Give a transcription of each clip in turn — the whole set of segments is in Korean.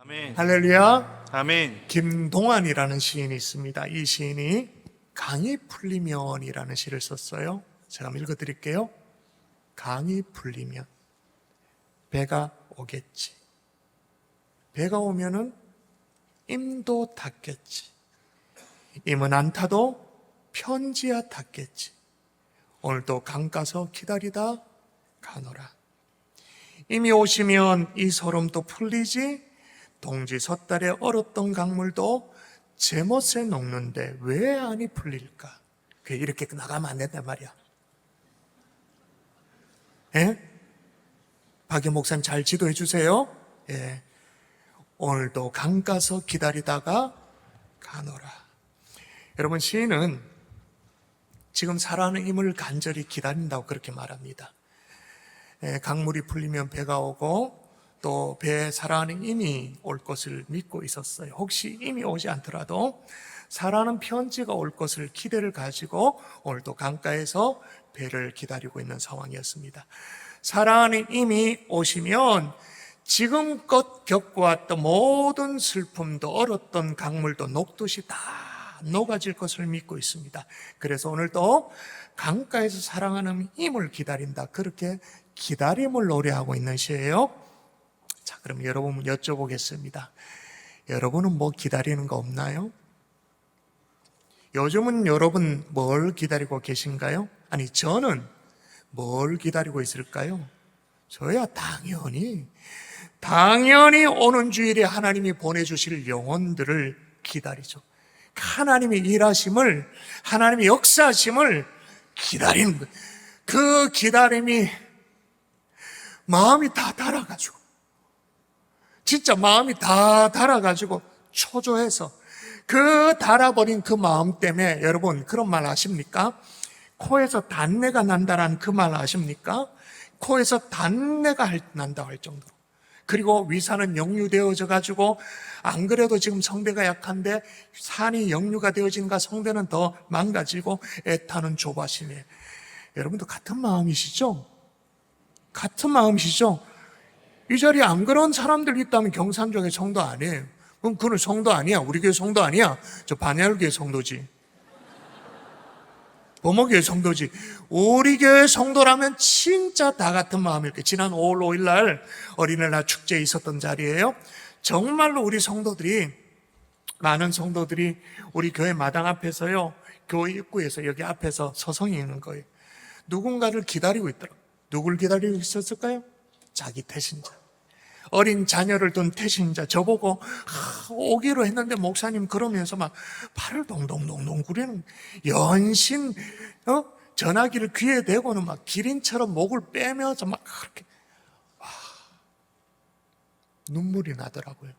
아멘. 할렐루야. 아멘. 김동완이라는 시인이 있습니다. 이 시인이 강이 풀리면이라는 시를 썼어요. 제가 한번 읽어드릴게요. 강이 풀리면 배가 오겠지. 배가 오면은 임도 닿겠지. 임은 안 타도 편지야 닿겠지. 오늘도 강 가서 기다리다 가노라. 임이 오시면 이 소름도 풀리지. 동지 섣달에 얼었던 강물도 제멋에 녹는데 왜 안이 풀릴까? 이렇게 나가면 안 된단 말이야. 예? 박영 목사님 잘 지도해 주세요. 예. 오늘도 강 가서 기다리다가 가노라. 여러분, 시인은 지금 살아가는 임을 간절히 기다린다고 그렇게 말합니다. 예, 강물이 풀리면 배가 오고 또 배에 살아가는 임이 올 것을 믿고 있었어요. 혹시 임이 오지 않더라도 살아가는 편지가 올 것을 기대를 가지고 오늘도 강가에서 배를 기다리고 있는 상황이었습니다. 살아가는 임이 오시면 지금껏 겪어왔던 모든 슬픔도 얼었던 강물도 녹듯이 다 녹아질 것을 믿고 있습니다. 그래서 오늘도 강가에서 사랑하는 임을 기다린다, 그렇게 기다림을 노래하고 있는 시예요. 자, 그럼 여러분 여쭤보겠습니다. 여러분은 뭐 기다리는 거 없나요? 요즘은 여러분 뭘 기다리고 계신가요? 아니, 저는 뭘 기다리고 있을까요? 저야 당연히 오는 주일에 하나님이 보내주실 영혼들을 기다리죠. 하나님의 일하심을, 하나님의 역사하심을 기다리는 거예요. 그 기다림이 마음이 다 달아가지고, 진짜 마음이 다 달아가지고 초조해서, 그 달아버린 그 마음 때문에 여러분 그런 말 아십니까? 코에서 단내가 난다라는 그 말 아십니까? 코에서 단내가 난다고 할 정도로. 그리고 위산은 역류되어져 가지고, 안 그래도 지금 성대가 약한데 산이 역류가 되어진가 성대는 더 망가지고 애타는 조바심에. 여러분도 같은 마음이시죠? 같은 마음이시죠? 이 자리에 안 그런 사람들 있다면 경산족의 성도 아니에요. 그럼 그는 성도 아니야. 우리 교회 성도 아니야. 저 반야교회 성도지. 범어교회 성도지. 우리 교회 성도라면 진짜 다 같은 마음일 거예요. 지난 5월 5일 날 어린이날 축제에 있었던 자리예요. 정말로 우리 성도들이, 많은 성도들이 우리 교회 마당 앞에서요, 교회 입구에서 여기 앞에서 서성이 있는 거예요. 누군가를 기다리고 있더라고요. 누굴 기다리고 있었을까요? 자기 태신자, 어린 자녀를 둔 태신자. 저보고 오기로 했는데 목사님 그러면서 막 팔을 동동동동 구리는, 연신 전화기를 귀에 대고는 막 기린처럼 목을 빼면서 막 그렇게 눈물이 나더라고요.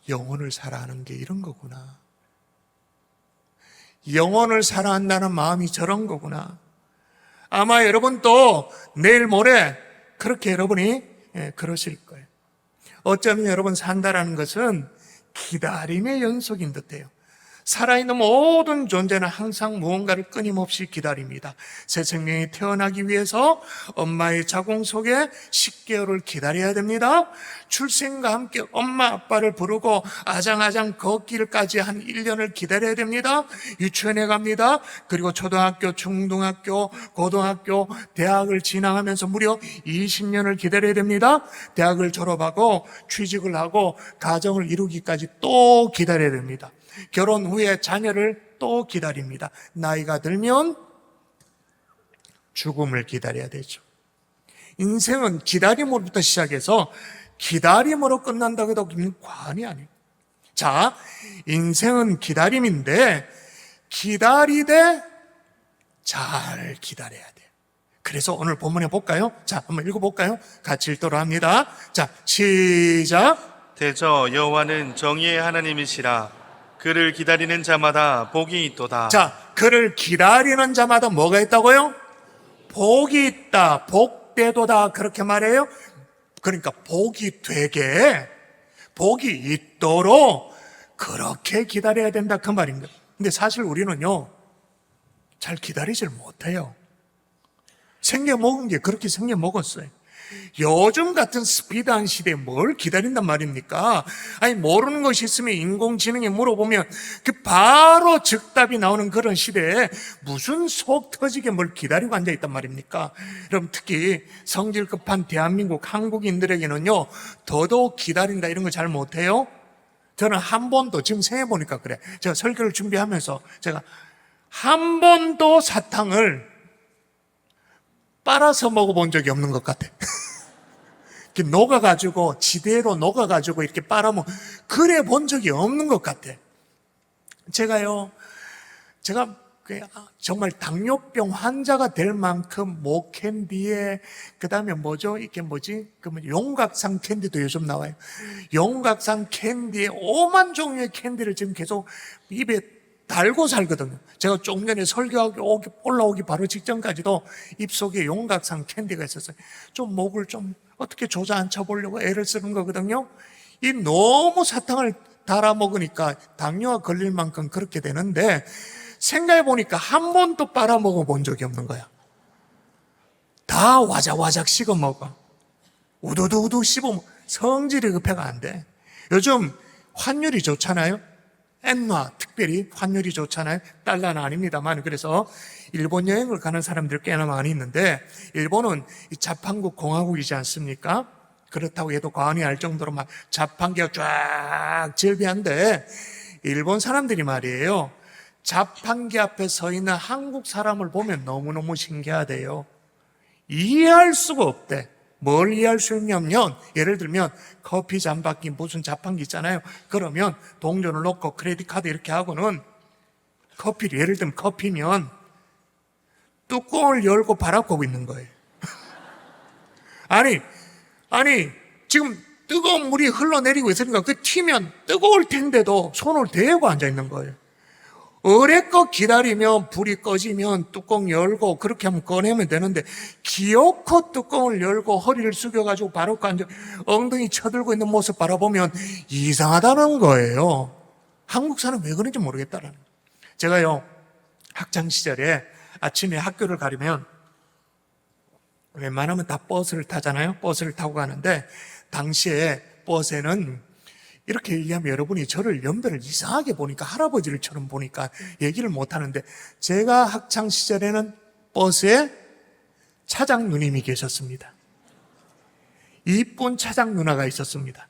영혼을 사랑하는 게 이런 거구나. 영혼을 사랑한다는 마음이 저런 거구나. 아마 여러분도 내일 모레 그렇게 여러분이 그러실 거예요. 어쩌면 여러분 산다라는 것은 기다림의 연속인 듯해요. 살아있는 모든 존재는 항상 무언가를 끊임없이 기다립니다. 새 생명이 태어나기 위해서 엄마의 자궁 속에 10개월을 기다려야 됩니다. 출생과 함께 엄마 아빠를 부르고 아장아장 걷기까지 한 1년을 기다려야 됩니다. 유치원에 갑니다. 그리고 초등학교, 중등학교, 고등학교, 대학을 진학하면서 무려 20년을 기다려야 됩니다. 대학을 졸업하고 취직을 하고 가정을 이루기까지 또 기다려야 됩니다. 결혼 후에 자녀를 또 기다립니다. 나이가 들면 죽음을 기다려야 되죠. 인생은 기다림으로부터 시작해서 기다림으로 끝난다고 해도 과언이 아니에요. 자, 인생은 기다림인데 기다리되 잘 기다려야 돼요. 그래서 오늘 본문에 볼까요? 자, 한번 읽어볼까요? 같이 읽도록 합니다. 자, 시작. 대저 여호와는 정의의 하나님이시라. 그를 기다리는 자마다 복이 있도다. 자, 그를 기다리는 자마다 뭐가 있다고요? 복이 있다, 복되도다, 그렇게 말해요. 그러니까 복이 되게, 복이 있도록 그렇게 기다려야 된다, 그 말입니다. 근데 사실 우리는요, 잘 기다리질 못해요. 생겨 먹은 게 그렇게 생겨 먹었어요. 요즘 같은 스피드한 시대에 뭘 기다린단 말입니까? 아니, 모르는 것이 있으면 인공지능에 물어보면 그 바로 즉답이 나오는 그런 시대에 무슨 속 터지게 뭘 기다리고 앉아있단 말입니까? 여러분, 특히 성질 급한 대한민국 한국인들에게는요, 더더욱 기다린다 이런 거 잘 못해요. 저는 한 번도, 지금 생각해보니까 그래. 제가 설교를 준비하면서 제가 한 번도 사탕을 빨아서 먹어본 적이 없는 것 같아. 이렇게 녹아가지고, 지대로 녹아가지고 이렇게 빨아먹, 그래 본 적이 없는 것 같아. 제가 정말 당뇨병 환자가 될 만큼 목캔디에, 그 다음에 뭐죠? 이게 뭐지? 그러면 용각산 캔디도 요즘 나와요. 용각산 캔디에 오만 종류의 캔디를 지금 계속 입에 달고 살거든요. 제가 조금 전에 설교하기 올라오기 바로 직전까지도 입속에 용각산 캔디가 있었어요. 좀 목을 좀 어떻게 조자앉혀 보려고 애를 쓰는 거거든요. 이 너무 사탕을 달아 먹으니까 당뇨가 걸릴 만큼 그렇게 되는데, 생각해 보니까 한 번도 빨아 먹어 본 적이 없는 거야. 다 와작와작 씹어 먹어. 우두두두 씹어 먹어. 성질이 급해가 안 돼. 요즘 환율이 좋잖아요. 엔화 특별히 환율이 좋잖아요. 달러는 아닙니다만. 그래서 일본 여행을 가는 사람들 꽤나 많이 있는데, 일본은 자판국 공화국이지 않습니까? 그렇다고 해도 과언이 알 정도로 막 자판기가 쫙 즐비한데, 일본 사람들이 말이에요, 자판기 앞에 서 있는 한국 사람을 보면 너무너무 신기하대요. 이해할 수가 없대. 뭘 이해할 수 있냐면, 예를 들면 커피 잔바퀴 무슨 자판기 있잖아요. 그러면 동전을 넣고 크레딧 카드 이렇게 하고는, 커피를, 예를 들면 커피면 뚜껑을 열고 바라보고 있는 거예요. 아니 지금 뜨거운 물이 흘러내리고 있으니까 그 튀면 뜨거울 텐데도 손을 대고 앉아 있는 거예요. 어레껏 기다리면 불이 꺼지면 뚜껑 열고 그렇게 하면 꺼내면 되는데, 기어코 뚜껑을 열고 허리를 숙여가지고 바로 앉아 엉덩이 쳐들고 있는 모습 바라보면 이상하다는 거예요. 한국 사람 왜 그런지 모르겠다라는 거예요. 제가요, 학창시절에 아침에 학교를 가려면 웬만하면 다 버스를 타잖아요. 버스를 타고 가는데, 당시에 버스에는 이렇게 얘기하면 여러분이 저를 연배를 이상하게 보니까, 할아버지를처럼 보니까 얘기를 못하는데, 제가 학창시절에는 버스에 차장 누님이 계셨습니다. 이쁜 차장 누나가 있었습니다.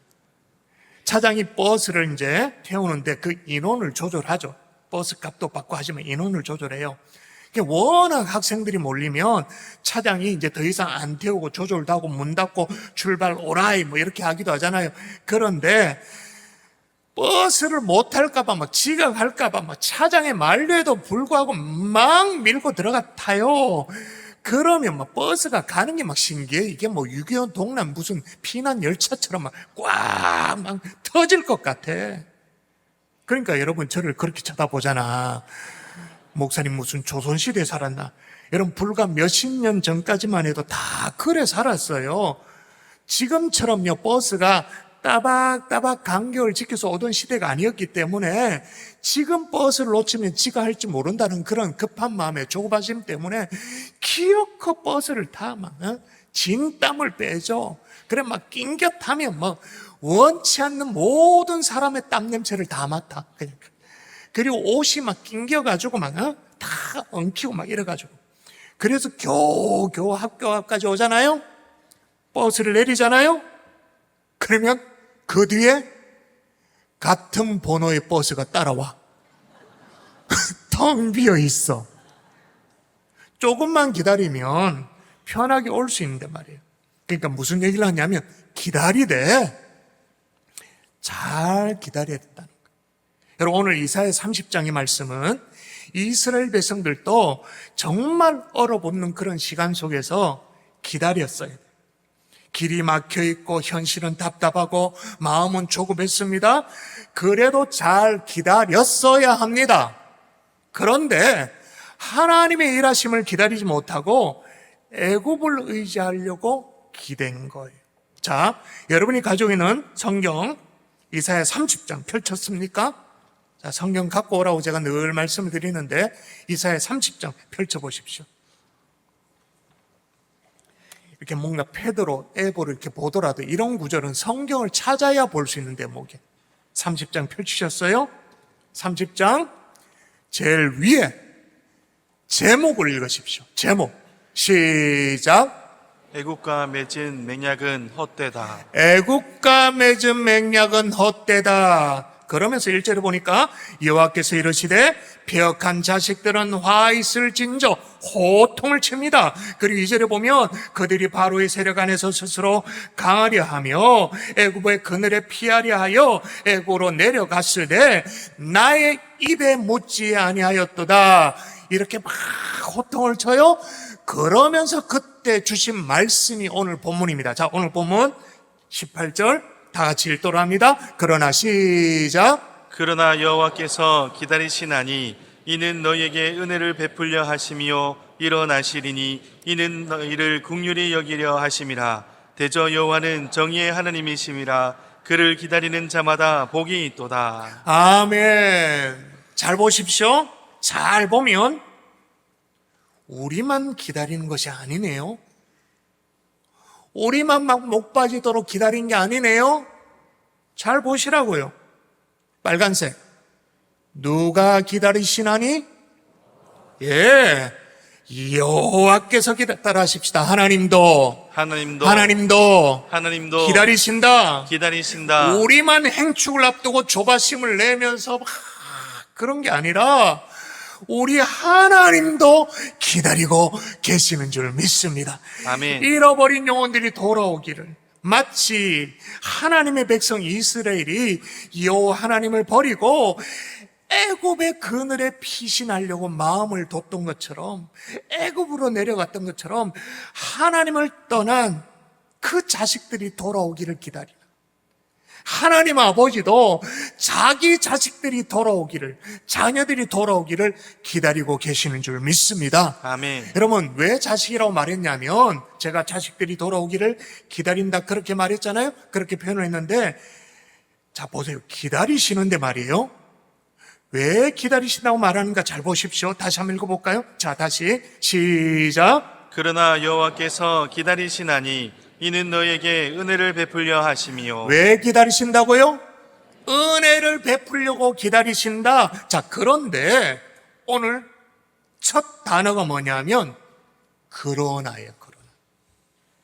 차장이 버스를 이제 태우는데 그 인원을 조절하죠. 버스 값도 받고 하지만 인원을 조절해요. 워낙 학생들이 몰리면 차장이 이제 더 이상 안 태우고 조절도 하고 문 닫고 출발 오라이 뭐 이렇게 하기도 하잖아요. 그런데 버스를 못 탈까봐 막 지각할까봐 막 차장의 만류에도 불구하고 막 밀고 들어가 타요. 그러면 막 버스가 가는 게 막 신기해. 이게 뭐 6.25 동남 무슨 피난 열차처럼 막 꽉 막 터질 것 같아. 그러니까 여러분, 저를 그렇게 쳐다보잖아. 목사님 무슨 조선시대에 살았나? 여러분, 불과 몇십 년 전까지만 해도 다 그래 살았어요. 지금처럼요, 버스가 따박따박 간격을 지켜서 오던 시대가 아니었기 때문에, 지금 버스를 놓치면 지가 할지 모른다는 그런 급한 마음에 조바심 때문에 기어코 버스를 타 막 진땀을 빼죠. 그래 막 낑겨 타면 막 원치 않는 모든 사람의 땀 냄새를 다 맡아. 그리고 옷이 막 낑겨가지고 막 다 엉키고 막 이래가지고, 그래서 겨우 학교 앞까지 오잖아요. 버스를 내리잖아요. 그러면 그 뒤에 같은 번호의 버스가 따라와. 텅 비어 있어. 조금만 기다리면 편하게 올 수 있는데 말이에요. 그러니까 무슨 얘기를 하냐면, 기다리되 잘 기다려야 된다는 거예요. 여러분, 오늘 이사야 30장의 말씀은 이스라엘 백성들도 정말 얼어붙는 그런 시간 속에서 기다렸어요. 길이 막혀 있고 현실은 답답하고 마음은 조급했습니다. 그래도 잘 기다렸어야 합니다. 그런데 하나님의 일하심을 기다리지 못하고 애굽을 의지하려고 기댄 거예요. 자, 여러분이 가지고 있는 성경 이사야 30장 펼쳤습니까? 자, 성경 갖고 오라고 제가 늘 말씀을 드리는데, 이사야 30장 펼쳐보십시오. 이렇게 뭔가 패드로 앱으로 이렇게 보더라도 이런 구절은 성경을 찾아야 볼 수 있는 대목이에요. 30장 펼치셨어요? 30장 제일 위에 제목을 읽으십시오. 제목 시작. 애국과 맺은 맹약은 헛되다. 애국과 맺은 맹약은 헛되다. 그러면서 1절에 보니까 여호와께서 이르시되 폐역한 자식들은 화 있을진저 호통을 칩니다. 그리고 2절에 보면 그들이 바로의 세력 안에서 스스로 강하려 하며 애굽의 그늘에 피하려 하여 애굽으로 내려갔으되 나의 입에 묻지 아니하였도다. 이렇게 막 호통을 쳐요. 그러면서 그때 주신 말씀이 오늘 본문입니다. 자, 오늘 본문 18절 다 같이 읽도록 합니다. 그러나 시작. 그러나 여호와께서 기다리시나니 이는 너희에게 은혜를 베풀려 하심이요 일어나시리니 이는 너희를 긍휼히 여기려 하심이라. 대저 여호와는 정의의 하나님이심이라. 그를 기다리는 자마다 복이 있도다. 아멘. 잘 보십시오. 잘 보면 우리만 기다리는 것이 아니네요. 우리만 막 목 빠지도록 기다린 게 아니네요. 잘 보시라고요. 빨간색. 누가 기다리시나니? 예. 여호와께서 따라하십시다. 하나님도 기다리신다. 우리만 행축을 앞두고 조바심을 내면서 막 그런 게 아니라 우리 하나님도 기다리고 계시는 줄 믿습니다. 아멘. 잃어버린 영혼들이 돌아오기를, 마치 하나님의 백성 이스라엘이 여호와 하나님을 버리고 애굽의 그늘에 피신하려고 마음을 뒀던 것처럼, 애굽으로 내려갔던 것처럼 하나님을 떠난 그 자식들이 돌아오기를 기다리는, 하나님 아버지도 자기 자식들이 돌아오기를, 자녀들이 돌아오기를 기다리고 계시는 줄 믿습니다. 아멘. 여러분, 왜 자식이라고 말했냐면, 제가 자식들이 돌아오기를 기다린다 그렇게 말했잖아요. 그렇게 표현을 했는데, 자 보세요. 기다리시는데 말이에요. 왜 기다리신다고 말하는가 잘 보십시오. 다시 한번 읽어볼까요? 자, 다시 시작. 그러나 여호와께서 기다리시나니 이는 너희에게 은혜를 베풀려 하심이요. 왜 기다리신다고요? 은혜를 베풀려고 기다리신다. 자, 그런데 오늘 첫 단어가 뭐냐면 그러나예요. 그러나.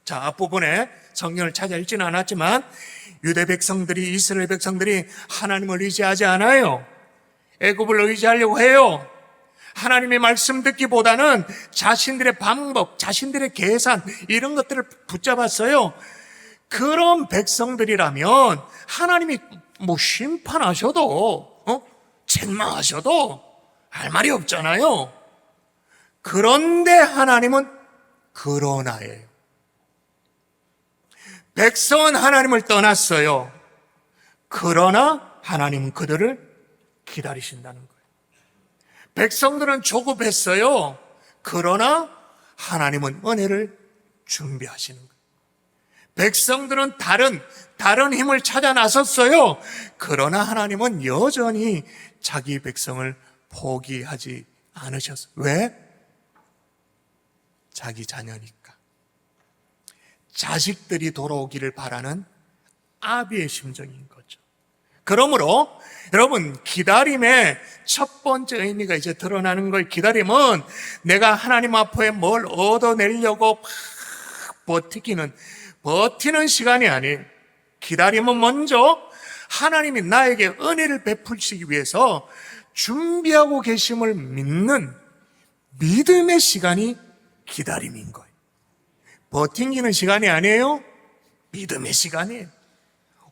자, 앞부분에 성경을 찾아 읽지는 않았지만 유대 백성들이, 이스라엘 백성들이 하나님을 의지하지 않아요. 애굽을 의지하려고 해요. 하나님의 말씀 듣기보다는 자신들의 방법, 자신들의 계산, 이런 것들을 붙잡았어요. 그런 백성들이라면 하나님이 뭐 심판하셔도, 책망하셔도 할 말이 없잖아요. 그런데 하나님은 그러나예요. 백성은 하나님을 떠났어요. 그러나 하나님은 그들을 기다리신다는 거예요. 백성들은 조급했어요. 그러나 하나님은 은혜를 준비하시는 거예요. 백성들은 다른 힘을 찾아 나섰어요. 그러나 하나님은 여전히 자기 백성을 포기하지 않으셨어요. 왜? 자기 자녀니까. 자식들이 돌아오기를 바라는 아비의 심정인 거죠. 그러므로 여러분, 기다림의 첫 번째 의미가 이제 드러나는 거예요. 기다림은 내가 하나님 앞에 뭘 얻어내려고 막 버티는 시간이 아니에요. 기다림은 먼저 하나님이 나에게 은혜를 베푸시기 위해서 준비하고 계심을 믿는 믿음의 시간이 기다림인 거예요. 버티는 시간이 아니에요. 믿음의 시간이에요.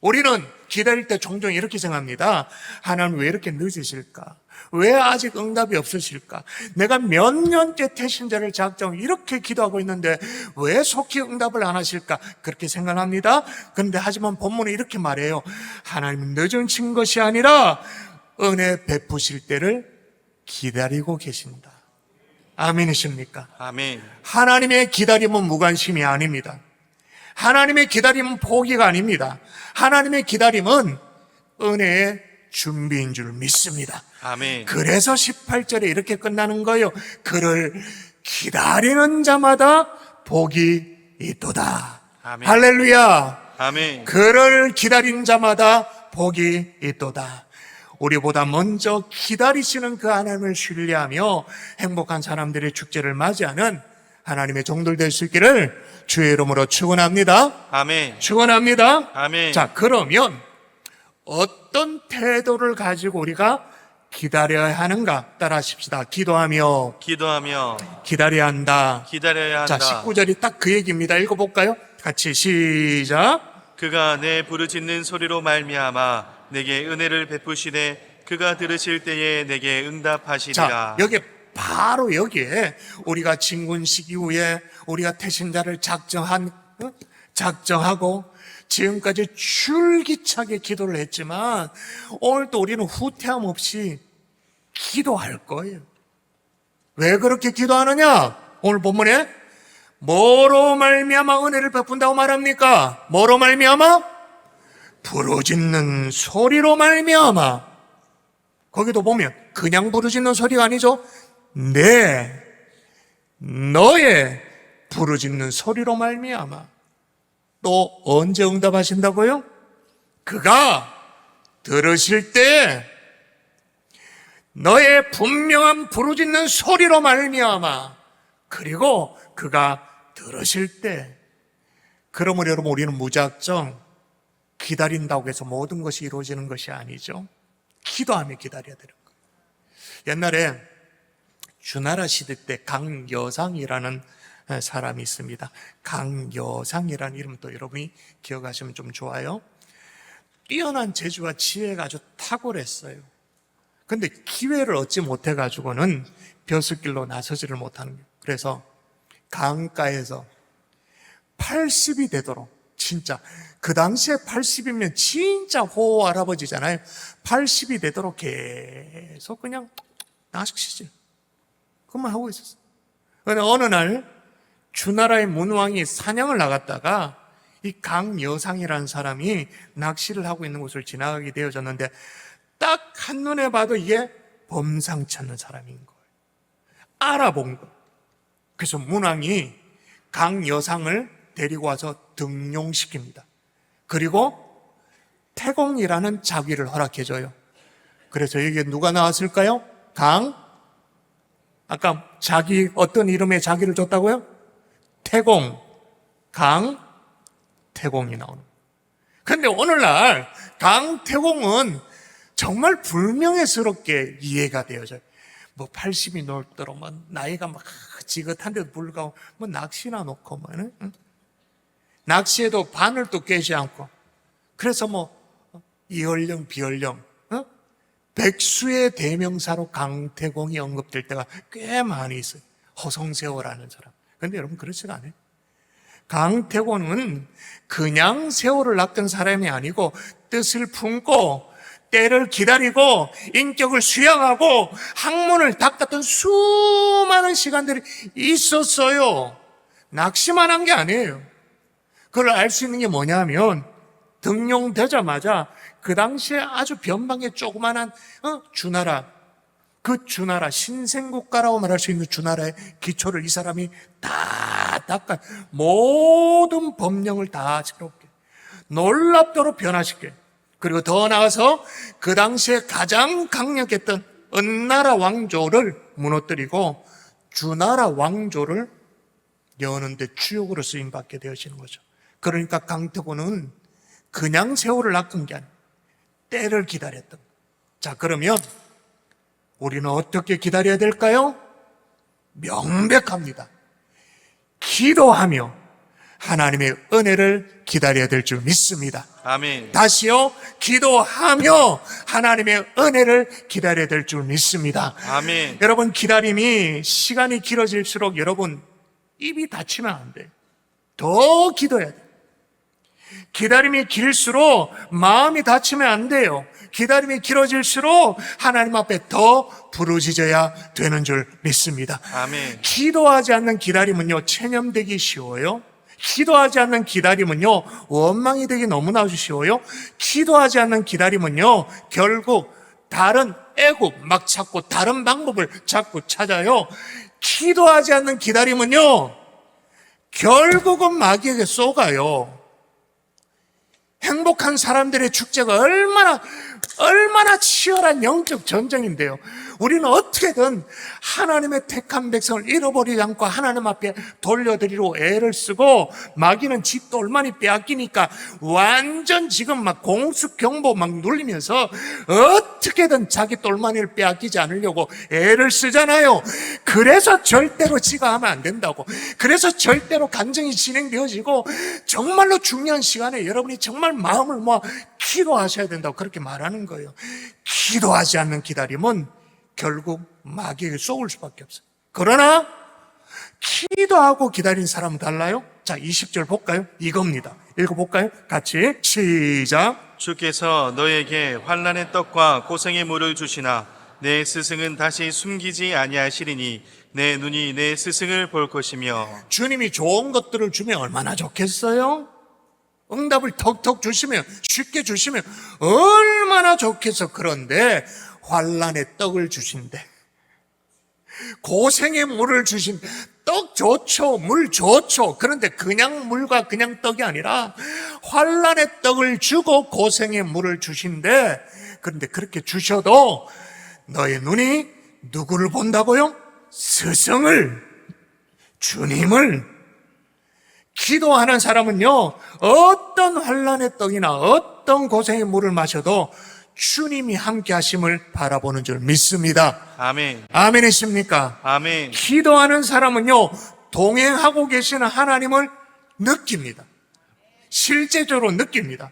우리는 기다릴 때 종종 이렇게 생각합니다. 하나님 왜 이렇게 늦으실까? 왜 아직 응답이 없으실까? 내가 몇 년째 태신자를 작정하고 이렇게 기도하고 있는데 왜 속히 응답을 안 하실까? 그렇게 생각합니다. 그런데 하지만 본문은 이렇게 말해요. 하나님은 늦으신 것이 아니라 은혜 베푸실 때를 기다리고 계신다. 아멘이십니까? 아멘. 하나님의 기다림은 무관심이 아닙니다. 하나님의 기다림은 포기가 아닙니다. 하나님의 기다림은 은혜의 준비인 줄 믿습니다. 아멘. 그래서 18절에 이렇게 끝나는 거예요. 그를 기다리는 자마다 복이 있도다. 아멘. 할렐루야. 아멘. 그를 기다린 자마다 복이 있도다. 우리보다 먼저 기다리시는 그 하나님을 신뢰하며 행복한 사람들의 축제를 맞이하는 하나님의 종들 될 수 있기를 주의 이름으로 축원합니다. 아멘. 축원합니다. 아멘. 자, 그러면 어떤 태도를 가지고 우리가 기다려야 하는가 따라하십시다. 기도하며 기다려야 한다. 기다려야 한다. 자, 19절이 딱 그 얘기입니다. 읽어볼까요? 같이 시작. 그가 내 부르짖는 소리로 말미암아 내게 은혜를 베푸시되 그가 들으실 때에 내게 응답하시리라. 자, 여기 바로 여기에 우리가 진군식 이후에 우리가 태신자를 작정하고 지금까지 줄기차게 기도를 했지만 오늘 또 우리는 후퇴함 없이 기도할 거예요. 왜 그렇게 기도하느냐? 오늘 본문에 뭐로 말미암아 은혜를 베푼다고 말합니까? 뭐로 말미암아? 부르짖는 소리로 말미암아. 거기도 보면 그냥 부르짖는 소리가 아니죠. 너의 부르짖는 소리로 말미암아. 또 언제 응답하신다고요? 그가 들으실 때 너의 분명한 부르짖는 소리로 말미암아. 그리고 그가 들으실 때, 그러므로 여러분 우리는 무작정 기다린다고 해서 모든 것이 이루어지는 것이 아니죠. 기도하며 기다려야 되는 거예요. 옛날에 주나라 시대 때 강여상이라는 사람이 있습니다. 강여상이라는 이름도 여러분이 기억하시면 좀 좋아요. 뛰어난 재주와 지혜가 아주 탁월했어요. 근데 기회를 얻지 못해가지고는 벼슬길로 나서지를 못하는 거예요. 그래서 강가에서 80이 되도록, 진짜 그 당시에 80이면 진짜 호호 할아버지잖아요. 80이 되도록 계속 그냥 나식시지 그것만 하고 있었어요. 그런데 어느 날 주나라의 문왕이 사냥을 나갔다가 이 강여상이라는 사람이 낚시를 하고 있는 곳을 지나가게 되어졌는데 딱 한눈에 봐도 이게 범상치 않는 사람인 거예요. 알아본 거예요. 그래서 문왕이 강여상을 데리고 와서 등용시킵니다. 그리고 태공이라는 자귀를 허락해줘요. 그래서 여기에 누가 나왔을까요? 아까 자귀, 어떤 이름의 자귀를 줬다고요? 태공, 강태공이 나오는 거예요. 근데 오늘날 강태공은 정말 불명예스럽게 이해가 되어져요. 뭐 80이 넘도록 뭐 나이가 막 지긋한데도 불구하고 뭐 낚시나 놓고 응? 낚시에도 바늘도 깨지 않고 그래서 뭐 이연령 비연령 백수의 대명사로 강태공이 언급될 때가 꽤 많이 있어요. 허송세월하는 사람. 그런데 여러분 그렇지가 않아요. 강태공은 그냥 세월을 낚던 사람이 아니고 뜻을 품고 때를 기다리고 인격을 수양하고 학문을 닦았던 수많은 시간들이 있었어요. 낚시만 한 게 아니에요. 그걸 알 수 있는 게 뭐냐면 등용되자마자 그 당시에 아주 변방의 조그만한 주나라, 그 주나라 신생국가라고 말할 수 있는 주나라의 기초를 이 사람이 다 닦아 모든 법령을 다 새롭게 놀랍도록 변화시켜요. 그리고 더 나아가서 그 당시에 가장 강력했던 은나라 왕조를 무너뜨리고 주나라 왕조를 여는데 주역으로 쓰임받게 되어지는 거죠. 그러니까 강태공은 그냥 세월을 낚은 게 아니에요. 때를 기다렸던 거예요. 자, 그러면 우리는 어떻게 기다려야 될까요? 명백합니다. 기도하며 하나님의 은혜를 기다려야 될 줄 믿습니다. 아멘. 다시요, 기도하며 하나님의 은혜를 기다려야 될 줄 믿습니다. 아멘. 여러분, 기다림이 시간이 길어질수록 여러분 입이 닫히면 안 돼요. 더 기도해야 돼요. 기다림이 길수록 마음이 닫히면 안 돼요. 기다림이 길어질수록 하나님 앞에 더 부르짖어야 되는 줄 믿습니다. 아멘. 기도하지 않는 기다림은요, 체념되기 쉬워요. 기도하지 않는 기다림은요, 원망이 되기 너무나 쉬워요. 기도하지 않는 기다림은요, 결국 다른 애굽 막 찾고 다른 방법을 자꾸 찾아요. 기도하지 않는 기다림은요, 결국은 마귀에게 쏘가요. 행복한 사람들의 축제가 얼마나 치열한 영적 전쟁인데요. 우리는 어떻게든 하나님의 택한 백성을 잃어버리지 않고 하나님 앞에 돌려드리려고 애를 쓰고, 마귀는 지 똘마니 빼앗기니까 완전 지금 막 공수경보 막 눌리면서 어떻게든 자기 똘마니를 빼앗기지 않으려고 애를 쓰잖아요. 그래서 절대로 지가 하면 안 된다고. 그래서 절대로 간증이 진행되어지고 정말로 중요한 시간에 여러분이 정말 마음을 모아 기도하셔야 된다고 그렇게 말하는 거예요. 기도하지 않는 기다림은 결국 마귀에게 쏘을 수밖에 없어요. 그러나 기도하고 기다린 사람은 달라요. 자, 20절 볼까요? 이겁니다. 읽어볼까요? 같이 시작. 주께서 너에게 환난의 떡과 고생의 물을 주시나 내 스승은 다시 숨기지 아니하시리니 내 눈이 내 스승을 볼 것이며. 주님이 좋은 것들을 주면 얼마나 좋겠어요? 응답을 턱턱 주시면, 쉽게 주시면 얼마나 좋겠어. 그런데 환난의 떡을 주신대. 고생의 물을 주신대. 떡 좋죠. 물 좋죠. 그런데 그냥 물과 그냥 떡이 아니라 환난의 떡을 주고 고생의 물을 주신대. 그런데 그렇게 주셔도 너의 눈이 누구를 본다고요? 스승을, 주님을. 기도하는 사람은요, 어떤 환난의 떡이나 어떤 고생의 물을 마셔도 주님이 함께 하심을 바라보는 줄 믿습니다. 아멘. 아멘이십니까? 아멘. 기도하는 사람은요, 동행하고 계시는 하나님을 느낍니다. 실제적으로 느낍니다.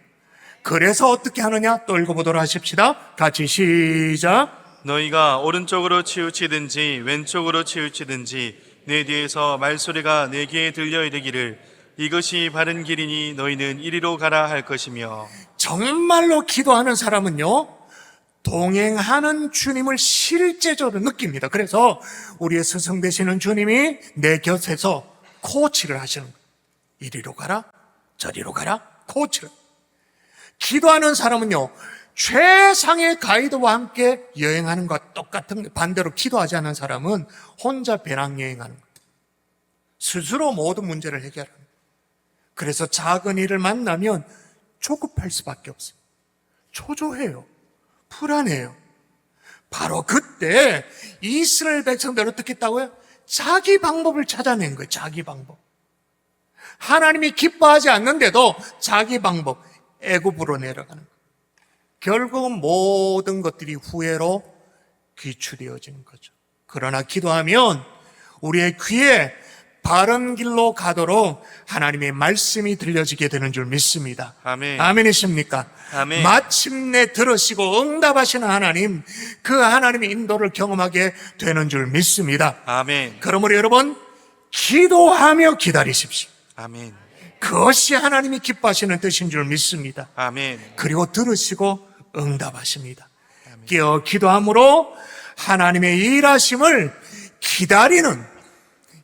그래서 어떻게 하느냐? 또 읽어보도록 하십시다. 같이 시작. 너희가 오른쪽으로 치우치든지 왼쪽으로 치우치든지 내 뒤에서 말소리가 내 귀에 들려 이르기를 이것이 바른 길이니 너희는 이리로 가라 할 것이며. 정말로 기도하는 사람은요, 동행하는 주님을 실제적으로 느낍니다. 그래서 우리의 스승 되시는 주님이 내 곁에서 코치를 하시는 거예요. 이리로 가라, 저리로 가라, 코치를. 기도하는 사람은요, 최상의 가이드와 함께 여행하는 것과 똑같은, 반대로 기도하지 않는 사람은 혼자 배낭여행하는 거예요. 스스로 모든 문제를 해결하는 거예요. 그래서 작은 일을 만나면 조급할 수밖에 없어요. 초조해요. 불안해요. 바로 그때 이스라엘 백성들 어떻게 했다고요? 자기 방법을 찾아낸 거예요. 자기 방법. 하나님이 기뻐하지 않는데도 자기 방법, 애굽으로 내려가는 거예요. 결국은 모든 것들이 후회로 귀출되어지는 거죠. 그러나 기도하면 우리의 귀에 바른 길로 가도록 하나님의 말씀이 들려지게 되는 줄 믿습니다. 아멘. 아멘이십니까? 아멘. 마침내 들으시고 응답하시는 하나님, 그 하나님의 인도를 경험하게 되는 줄 믿습니다. 아멘. 그러므로 여러분, 기도하며 기다리십시오. 아멘. 그것이 하나님이 기뻐하시는 뜻인 줄 믿습니다. 아멘. 그리고 들으시고 응답하십니다. 깨어 기도함으로 하나님의 일하심을 기다리는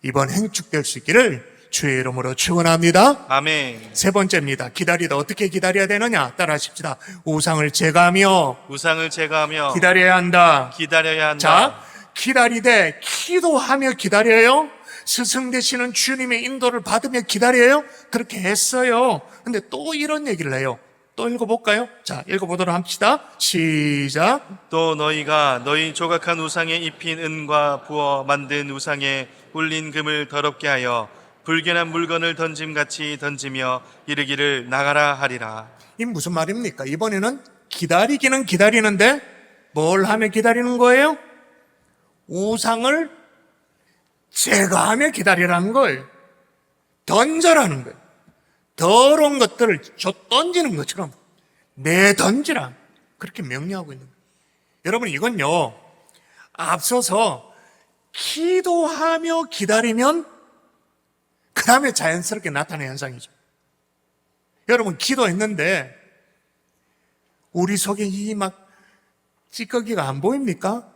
이번 행축될 수 있기를 주의 이름으로 축원합니다. 아멘. 세 번째입니다. 기다리다 어떻게 기다려야 되느냐? 따라하십시다. 우상을 제거하며 우상을 제거하며 기다려야 한다. 기다려야 한다. 자, 기다리되 기도하며 기다려요? 스승 되시는 주님의 인도를 받으며 기다려요? 그렇게 했어요. 근데 또 이런 얘기를 해요. 또 읽어볼까요? 자, 읽어보도록 합시다. 시작. 또 너희가 너희 조각한 우상에 입힌 은과 부어 만든 우상에 울린 금을 더럽게 하여 불결한 물건을 던짐같이 던지며 이르기를 나가라 하리라. 이 무슨 말입니까? 이번에는 기다리기는 기다리는데 뭘 하며 기다리는 거예요? 우상을 제거하며 기다리라는 거예요. 던져라는 거예요. 더러운 것들을 던지는 것처럼 내던지라, 그렇게 명령하고 있는 거예요. 여러분, 이건요, 앞서서 기도하며 기다리면 그 다음에 자연스럽게 나타나는 현상이죠. 여러분, 기도했는데 우리 속에 이 막 찌꺼기가 안 보입니까?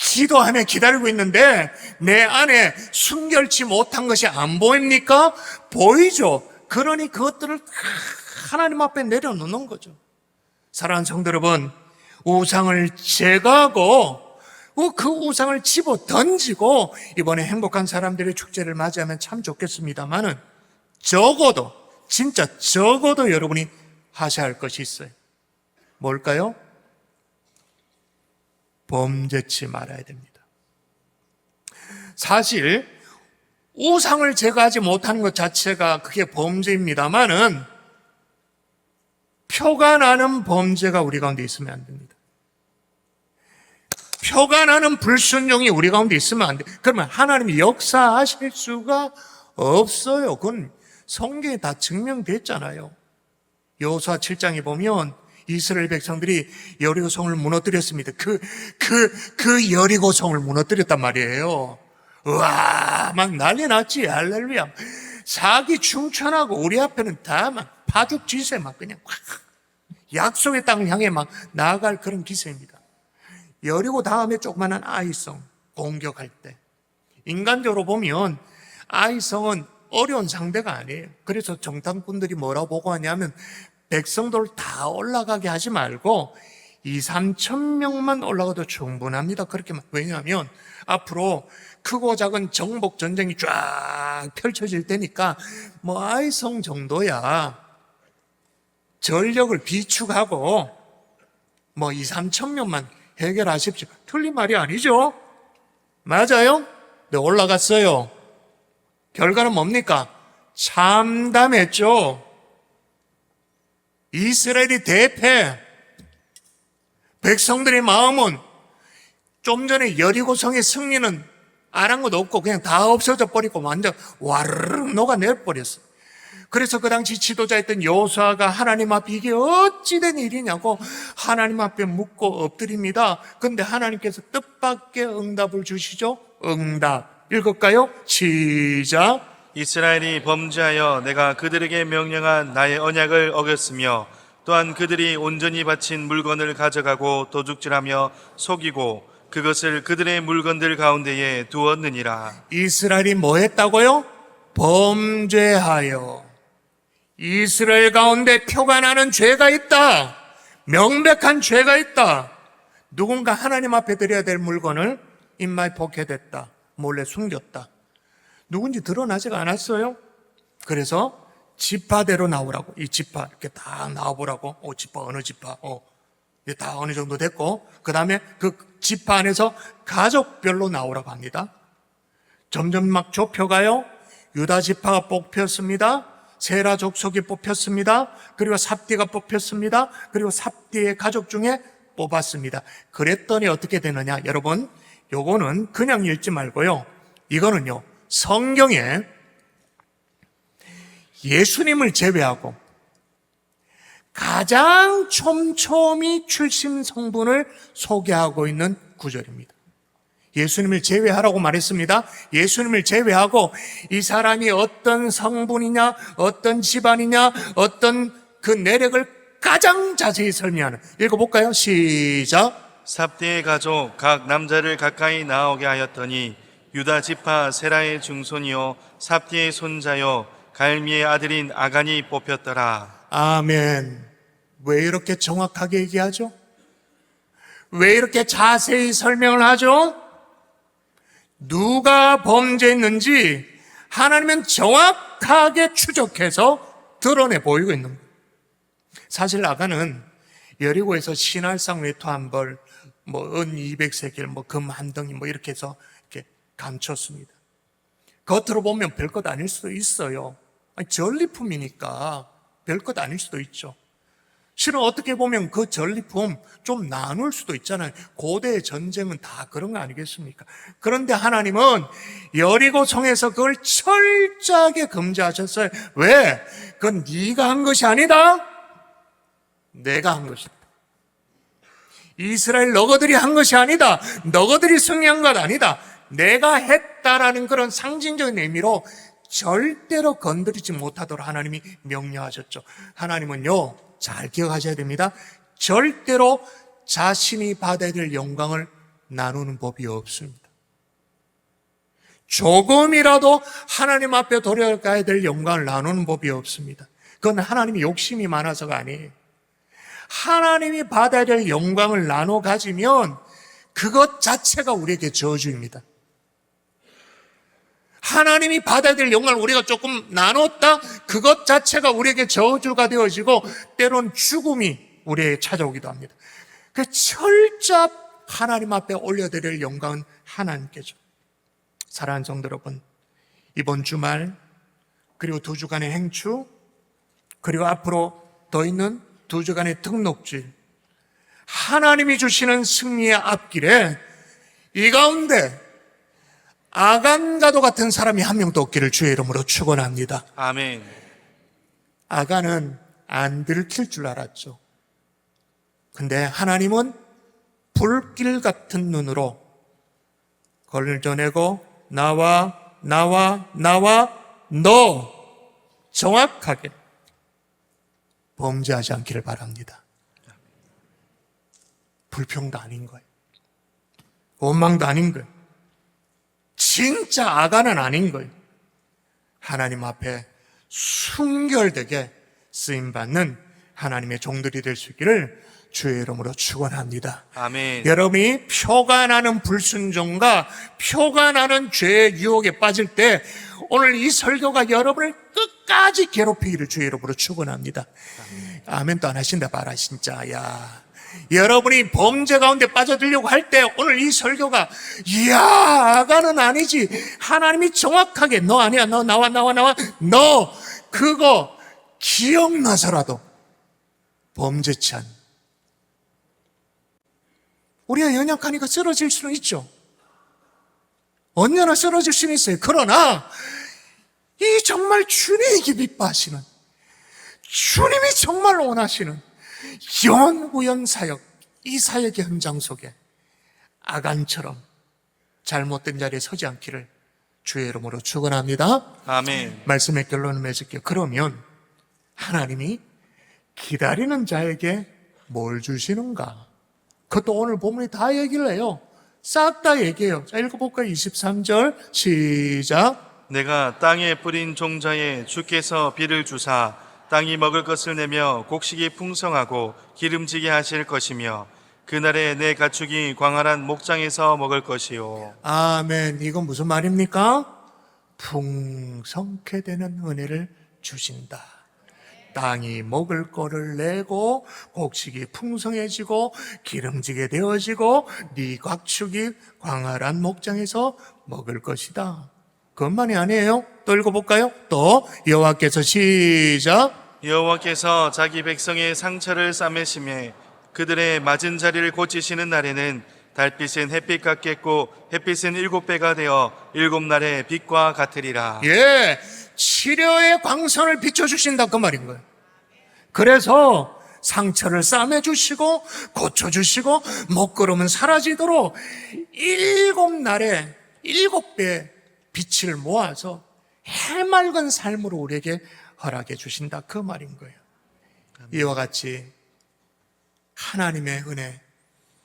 기도하며 기다리고 있는데 내 안에 순결치 못한 것이 안 보입니까? 보이죠. 그러니 그것들을 하나님 앞에 내려놓는 거죠. 사랑하는 성도 여러분, 우상을 제거하고 그 우상을 집어 던지고 이번에 행복한 사람들의 축제를 맞이하면 참 좋겠습니다만은 적어도, 진짜 적어도 여러분이 하셔야 할 것이 있어요. 뭘까요? 범죄치 말아야 됩니다. 사실 우상을 제거하지 못하는 것 자체가 그게 범죄입니다만은 표가 나는 범죄가 우리 가운데 있으면 안 됩니다. 표가 나는 불순종이 우리 가운데 있으면 안 돼. 그러면 하나님이 역사하실 수가 없어요. 그건 성경에 다 증명됐잖아요. 여호수아 7장에 보면 이스라엘 백성들이 여리고성을 무너뜨렸습니다. 그 여리고성을 무너뜨렸단 말이에요. 우와, 막 난리 났지. 할렐루야. 사기 충천하고 우리 앞에는 다 막 파죽 지세 막 그냥 확 약속의 땅을 향해 막 나아갈 그런 기세입니다. 여리고 다음에 조그마한 아이성 공격할 때 인간적으로 보면 아이성은 어려운 상대가 아니에요. 그래서 정탐꾼들이 뭐라고 보고하냐면 백성들 다 올라가게 하지 말고 2-3천 명만 올라가도 충분합니다. 그렇게만. 왜냐하면 앞으로 크고 작은 정복 전쟁이 쫙 펼쳐질 테니까 뭐 아이성 정도야 전력을 비축하고 뭐 2-3천 명만 해결하십시오. 틀린 말이 아니죠? 맞아요? 네, 올라갔어요. 결과는 뭡니까? 참담했죠. 이스라엘이 대패. 백성들의 마음은 좀 전에 여리고성의 승리는 아랑곳 없고 그냥 다 없어져 버리고 완전 와르르 녹아내 버렸어요. 그래서 그 당시 지도자였던 여호수아가 하나님 앞에 이게 어찌된 일이냐고 하나님 앞에 묻고 엎드립니다. 그런데 하나님께서 뜻밖의 응답을 주시죠. 응답 읽을까요? 시작. 이스라엘이 범죄하여 내가 그들에게 명령한 나의 언약을 어겼으며 또한 그들이 온전히 바친 물건을 가져가고 도둑질하며 속이고 그것을 그들의 물건들 가운데에 두었느니라. 이스라엘이 뭐 했다고요? 범죄하여. 이스라엘 가운데 표가 나는 죄가 있다. 명백한 죄가 있다. 누군가 하나님 앞에 드려야 될 물건을 인마에 포켓했다. 몰래 숨겼다. 누군지 드러나지가 않았어요. 그래서 지파대로 나오라고. 이 지파 이렇게 다 나와보라고. 지파 어느 지파? 이게 다 어느 정도 됐고 그 다음에 그 지파 안에서 가족별로 나오라고 합니다. 점점 막 좁혀가요. 유다 지파가 뽑혔습니다. 세라 족속이 뽑혔습니다. 그리고 삽디가 뽑혔습니다. 그리고 삽디의 가족 중에 뽑았습니다. 그랬더니 어떻게 되느냐? 여러분, 요거는 그냥 읽지 말고요. 이거는요, 성경에 예수님을 제외하고 가장 촘촘히 출신 성분을 소개하고 있는 구절입니다. 예수님을 제외하라고 말했습니다. 예수님을 제외하고 이 사람이 어떤 성분이냐, 어떤 집안이냐, 어떤 그 내력을 가장 자세히 설명하는. 읽어볼까요? 시작. 삽디의 가족 각 남자를 가까이 나오게 하였더니 유다 지파 세라의 중손이요 삽디의 손자요 갈미의 아들인 아간이 뽑혔더라. 아멘. 왜 이렇게 정확하게 얘기하죠? 왜 이렇게 자세히 설명을 하죠? 누가 범죄했는지 하나님은 정확하게 추적해서 드러내 보이고 있는 거예요. 사실 아간은 여리고에서 신할상 외투 한 벌, 은 200세겔, 금 한 덩이 이렇게 해서 이렇게 감췄습니다. 겉으로 보면 별것 아닐 수도 있어요. 전리품이니까 별것 아닐 수도 있죠. 실은 어떻게 보면 그 전리품 좀 나눌 수도 있잖아요. 고대의 전쟁은 다 그런 거 아니겠습니까? 그런데 하나님은 여리고성에서 그걸 철저하게 금지하셨어요. 왜? 그건 네가 한 것이 아니다. 내가 한 것이다. 이스라엘 너희들이 한 것이 아니다. 너희들이 승리한 것 아니다. 내가 했다라는 그런 상징적인 의미로 절대로 건드리지 못하도록 하나님이 명령하셨죠. 하나님은요, 잘 기억하셔야 됩니다. 절대로 자신이 받아야 될 영광을 나누는 법이 없습니다. 조금이라도 하나님 앞에 돌아가야 될 영광을 나누는 법이 없습니다. 그건 하나님이 욕심이 많아서가 아니에요. 하나님이 받아야 될 영광을 나눠 가지면 그것 자체가 우리에게 저주입니다. 하나님이 받아야 될 영광을 우리가 조금 나눴다? 그것 자체가 우리에게 저주가 되어지고 때론 죽음이 우리에게 찾아오기도 합니다. 그 철저히 하나님 앞에 올려드릴 영광은 하나님께죠. 사랑하는 성도 여러분, 이번 주말 그리고 2주간의 행추 그리고 앞으로 더 있는 2주간의 등록주일, 하나님이 주시는 승리의 앞길에 이 가운데 아간과도 같은 사람이 한 명도 없기를 주의 이름으로 축원합니다. 아멘. 아간은 안 들킬 줄 알았죠. 근데 하나님은 불길 같은 눈으로 걸려내고 나와 너 정확하게 범죄하지 않기를 바랍니다. 불평도 아닌 거예요. 원망도 아닌 거예요. 진짜 아가는 아닌 거예요. 하나님 앞에 순결되게 쓰임받는 하나님의 종들이 될 수 있기를 주의 이름으로 축원합니다. 아멘. 여러분이 표가 나는 불순종과 표가 나는 죄의 유혹에 빠질 때 오늘 이 설교가 여러분을 끝까지 괴롭히기를 주의 이름으로 축원합니다. 아멘도 안 하신다 봐라 진짜. 야, 여러분이 범죄 가운데 빠져들려고 할 때 오늘 이 설교가 이야 아가는 아니지, 하나님이 정확하게 너 아니야, 너 나와 너 그거 기억나서라도 범죄치 않, 우리가 연약하니까 쓰러질 수는 있죠. 언제나 쓰러질 수는 있어요. 그러나 이 정말 주님이 기뻐하시는, 주님이 정말 원하시는 영원구원 사역, 이 사역의 현장 속에 아간처럼 잘못된 자리에 서지 않기를 주의 이름으로 축원합니다. 아멘. 말씀의 결론을 맺을게요. 그러면 하나님이 기다리는 자에게 뭘 주시는가? 그것도 오늘 본문이 다 얘기를 해요. 싹 다 얘기해요. 자, 읽어볼까요? 23절 시작. 내가 땅에 뿌린 종자에 주께서 비를 주사 땅이 먹을 것을 내며 곡식이 풍성하고 기름지게 하실 것이며 그날에 내 가축이 광활한 목장에서 먹을 것이요. 아멘. 이건 무슨 말입니까? 풍성케 되는 은혜를 주신다. 땅이 먹을 거를 내고 곡식이 풍성해지고 기름지게 되어지고 네 가축이 광활한 목장에서 먹을 것이다. 그것만이 아니에요. 또 읽어볼까요? 또 여호와께서 시작. 여호와께서 자기 백성의 상처를 싸매시매 그들의 맞은 자리를 고치시는 날에는 달빛은 햇빛 같겠고 햇빛은 7배가 되어 7날의 빛과 같으리라. 예, 치료의 광선을 비춰주신다 그 말인 거예요. 그래서 상처를 싸매주시고 고쳐주시고 먹구름은 사라지도록 7날에 7배의 빛을 모아서 해맑은 삶으로 우리에게 허락해 주신다 그 말인 거예요. 이와 같이 하나님의 은혜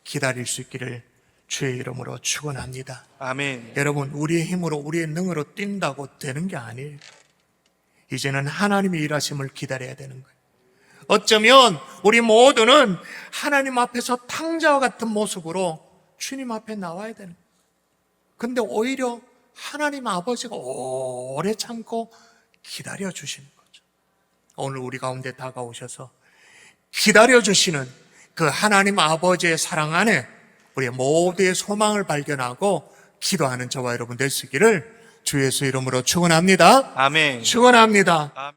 기다릴 수 있기를 주의 이름으로 축원합니다. 아멘. 여러분, 우리의 힘으로 우리의 능으로 뛴다고 되는 게 아니에요. 이제는 하나님의 일하심을 기다려야 되는 거예요. 어쩌면 우리 모두는 하나님 앞에서 탕자와 같은 모습으로 주님 앞에 나와야 되는 거예요. 근데 오히려 하나님 아버지가 오래 참고 기다려 주시는 거죠. 오늘 우리 가운데 다가오셔서 기다려 주시는 그 하나님 아버지의 사랑 안에 우리의 모두의 소망을 발견하고 기도하는 저와 여러분 될 수 있기를 주 예수 이름으로 축원합니다. 아멘. 축원합니다.